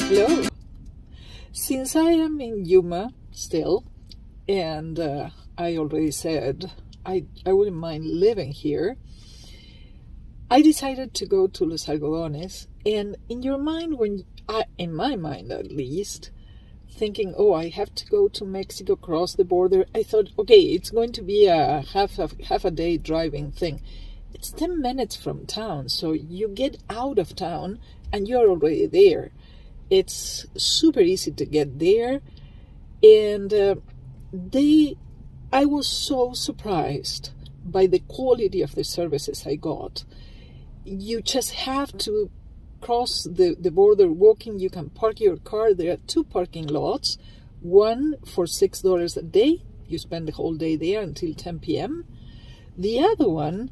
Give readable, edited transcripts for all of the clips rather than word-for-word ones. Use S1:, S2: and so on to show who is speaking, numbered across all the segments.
S1: Hello. Since I am in Yuma still, and I already said I wouldn't mind living here, I decided to go to Los Algodones. And in your mind, in my mind at least, thinking, oh, I have to go to Mexico, cross the border, I thought, okay, it's going to be a half a day driving thing. It's 10 minutes from town, so you get out of town and you're already there. It's super easy to get there, and I was so surprised by the quality of the services I got. You just have to cross the border walking. You can park your car. There are 2 parking lots, one for $6 a day. You spend the whole day there until 10 p.m. The other one,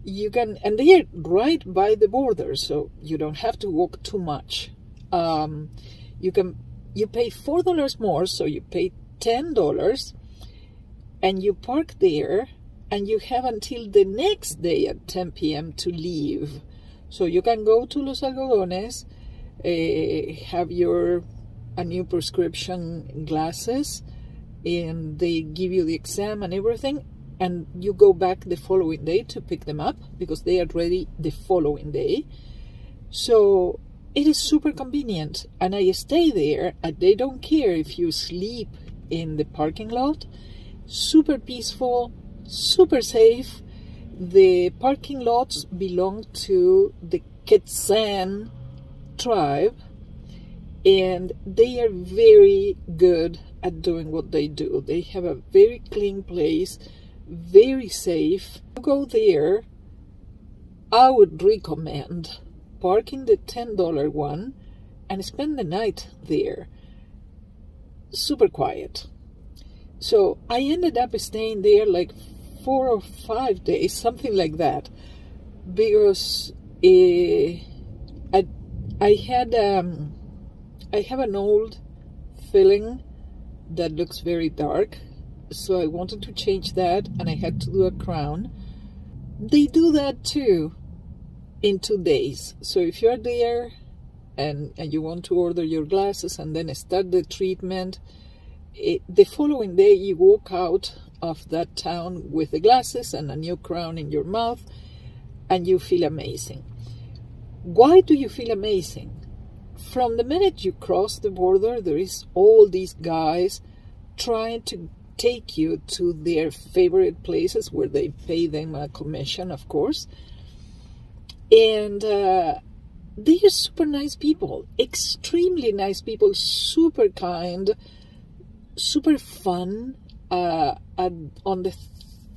S1: you can, and they are right by the border, so you don't have to walk too much. You pay $4 more, so you pay $10, and you park there, and you have until the next day at 10 p.m. to leave. So you can go to Los Algodones, have a new prescription glasses, and they give you the exam and everything, and you go back the following day to pick them up because they are ready the following day. So it is super convenient, and I stay there, and they don't care if you sleep in the parking lot. Super peaceful, super safe. The parking lots belong to the Quetzan tribe, and they are very good at doing what they do. They have a very clean place, very safe. To go there, I would recommend parking the $10 one and spend the night there. Super quiet. So I ended up staying there like 4 or 5 days, something like that, because I have an old filling that looks very dark, so I wanted to change that, and I had to do a crown. They do that too in 2 days. So if you're there and you want to order your glasses and then start the treatment, the following day you walk out of that town with the glasses and a new crown in your mouth, and you feel amazing. Why do you feel amazing? From the minute you cross the border, there is all these guys trying to take you to their favorite places where they pay them a commission, of course. And they are super nice people, extremely nice people, super kind, super fun. On the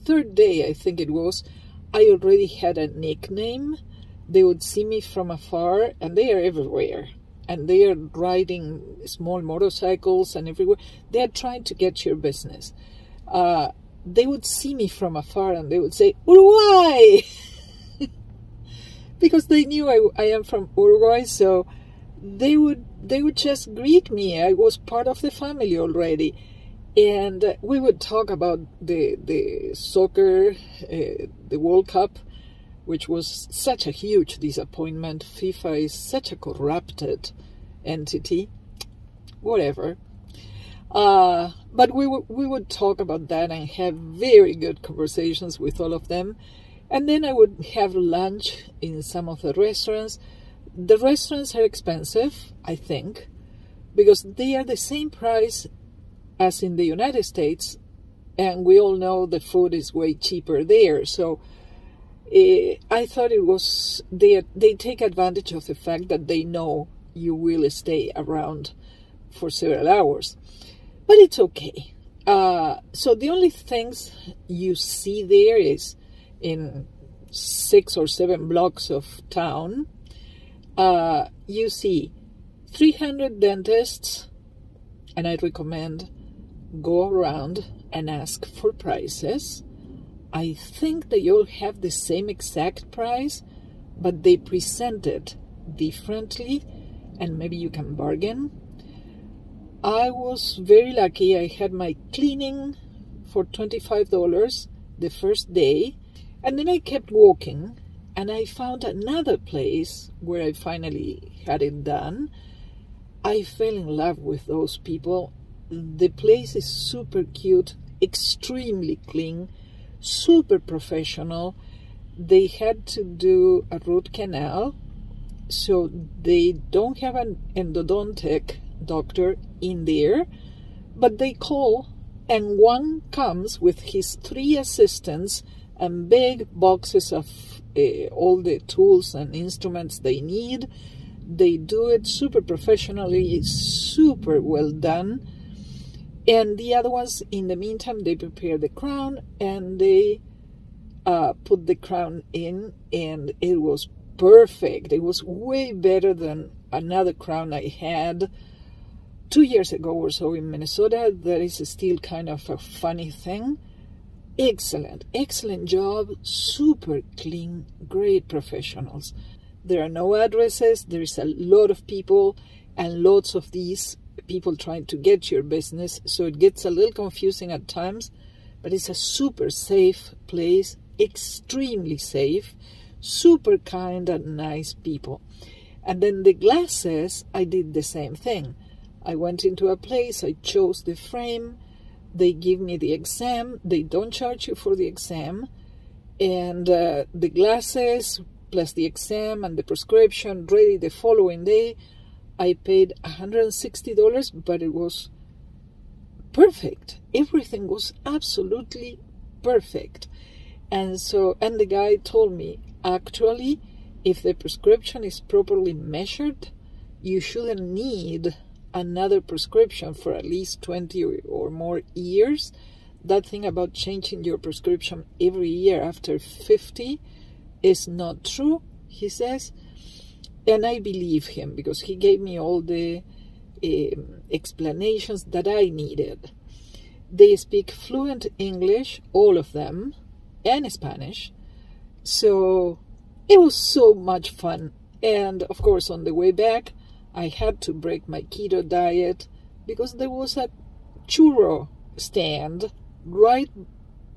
S1: 3rd day, I think it was, I already had a nickname. They would see me from afar, and they are everywhere. And they are riding small motorcycles and everywhere. They are trying to get your business. They would see me from afar, and they would say, Uruguay! Because they knew I am from Uruguay, so they would just greet me. I was part of the family already. And we would talk about the soccer, the World Cup, which was such a huge disappointment. FIFA is such a corrupted entity. Whatever. But we would talk about that and have very good conversations with all of them. And then I would have lunch in some of the restaurants. The restaurants are expensive, I think, because they are the same price as in the United States, and we all know the food is way cheaper there. So I thought it was, they take advantage of the fact that they know you will stay around for several hours. But it's okay. So the only things you see there is in 6 or 7 blocks of town, you see 300 dentists, and I recommend go around and ask for prices. I think they all have the same exact price, but they present it differently, and maybe you can bargain. I was very lucky. I had my cleaning for $25 the first day, and then I kept walking, and I found another place where I finally had it done. I fell in love with those people. The place is super cute, extremely clean, super professional. They had to do a root canal, so they don't have an endodontic doctor in there, but they call, and one comes with his 3 assistants and big boxes of all the tools and instruments they need. They do it super professionally, super well done. And the other ones, in the meantime, they prepare the crown and they put the crown in, and it was perfect. It was way better than another crown I had 2 years ago or so in Minnesota. That is still kind of a funny thing. Excellent, excellent job, super clean, great professionals. There are no addresses, there is a lot of people and lots of these people trying to get your business, so it gets a little confusing at times, but it's a super safe place, extremely safe, super kind and nice people. And then the glasses, I did the same thing. I went into a place, I chose the frame, they give me the exam, they don't charge you for the exam, and the glasses plus the exam and the prescription ready the following day. I paid $160, but it was perfect. Everything was absolutely perfect. And the guy told me, actually, if the prescription is properly measured, you shouldn't need another prescription for at least 20 or more years. That thing about changing your prescription every year after 50 is not true, he says. And I believe him because he gave me all the explanations that I needed. They speak fluent English, all of them, and Spanish. So it was so much fun. And of course, on the way back, I had to break my keto diet because there was a churro stand right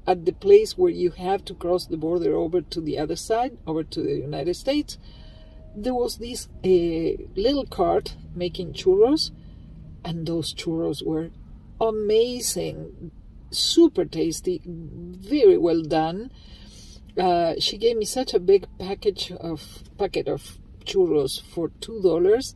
S1: at the place where you have to cross the border over to the other side, over to the United States. There was this little cart making churros, and those churros were amazing, super tasty, very well done. She gave me such a big packet of churros for $2.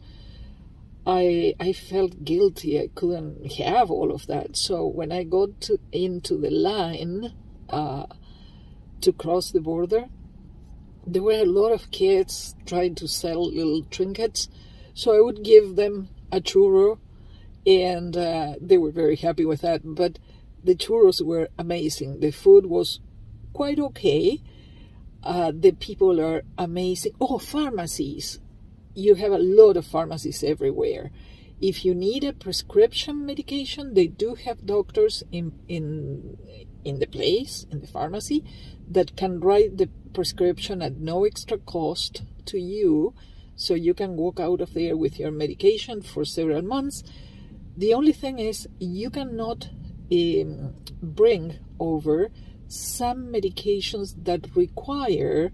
S1: I felt guilty. I couldn't have all of that. So when I got into the line to cross the border, there were a lot of kids trying to sell little trinkets. So I would give them a churro, and they were very happy with that. But the churros were amazing. The food was quite okay. The people are amazing. Oh, pharmacies. You have a lot of pharmacies everywhere. If you need a prescription medication, they do have doctors in the place, in the pharmacy, that can write the prescription at no extra cost to you, so you can walk out of there with your medication for several months. The only thing is you cannot bring over some medications that require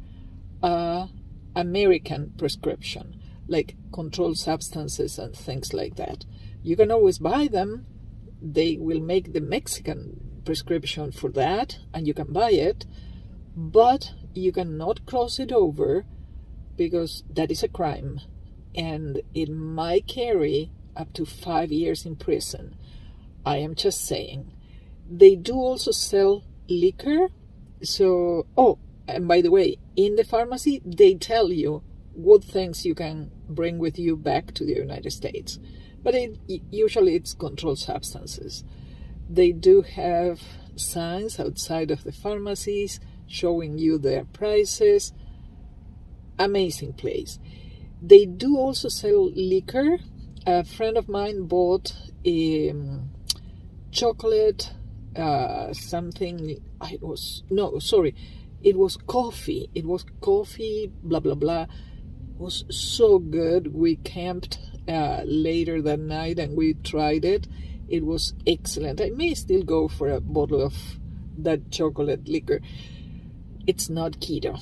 S1: American prescription, like controlled substances and things like that. You can always buy them. They will make the Mexican prescription for that, and you can buy it, but you cannot cross it over because that is a crime, and it might carry up to 5 years in prison. I am just saying. They do also sell liquor. So, oh, and by the way, in the pharmacy, they tell you what things you can bring with you back to the United States. But usually it's controlled substances. They do have signs outside of the pharmacies showing you their prices. Amazing place. They do also sell liquor. A friend of mine bought chocolate, something, it was coffee. It was coffee, blah, blah, blah. It was so good. We camped later that night and we tried it. It was excellent. I may still go for a bottle of that chocolate liquor. It's not keto.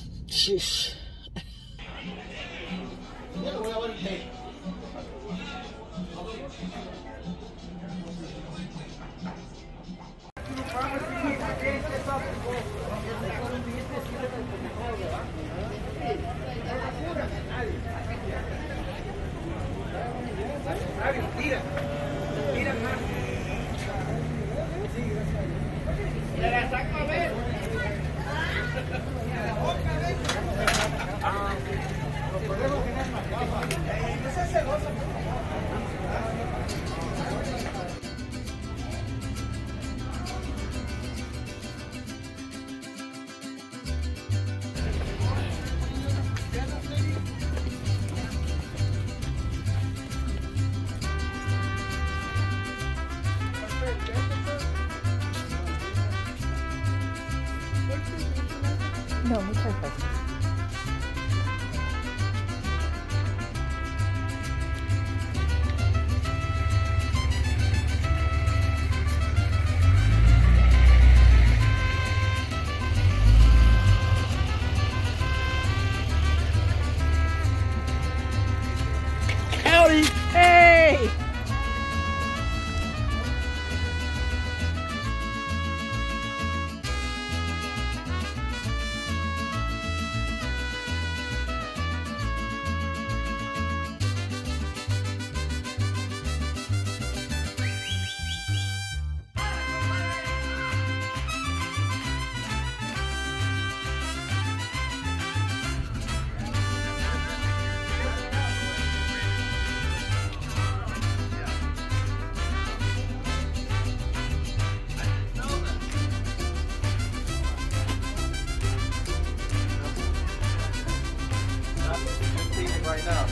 S2: Just leaving right now.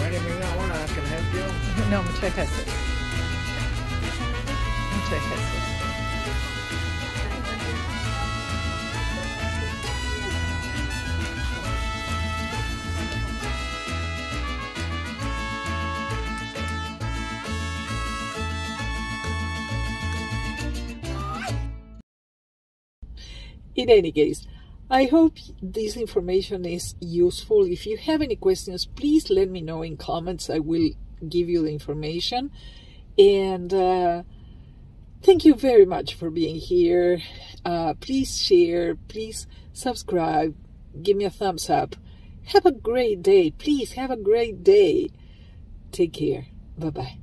S2: Terminar una, can I help you?
S1: No, muchas gracias. Muchas gracias. In any case, I hope this information is useful. If you have any questions, please let me know in comments. I will give you the information. And thank you very much for being here. Please share, please subscribe, give me a thumbs up. Have a great day. Please have a great day. Take care. Bye-bye.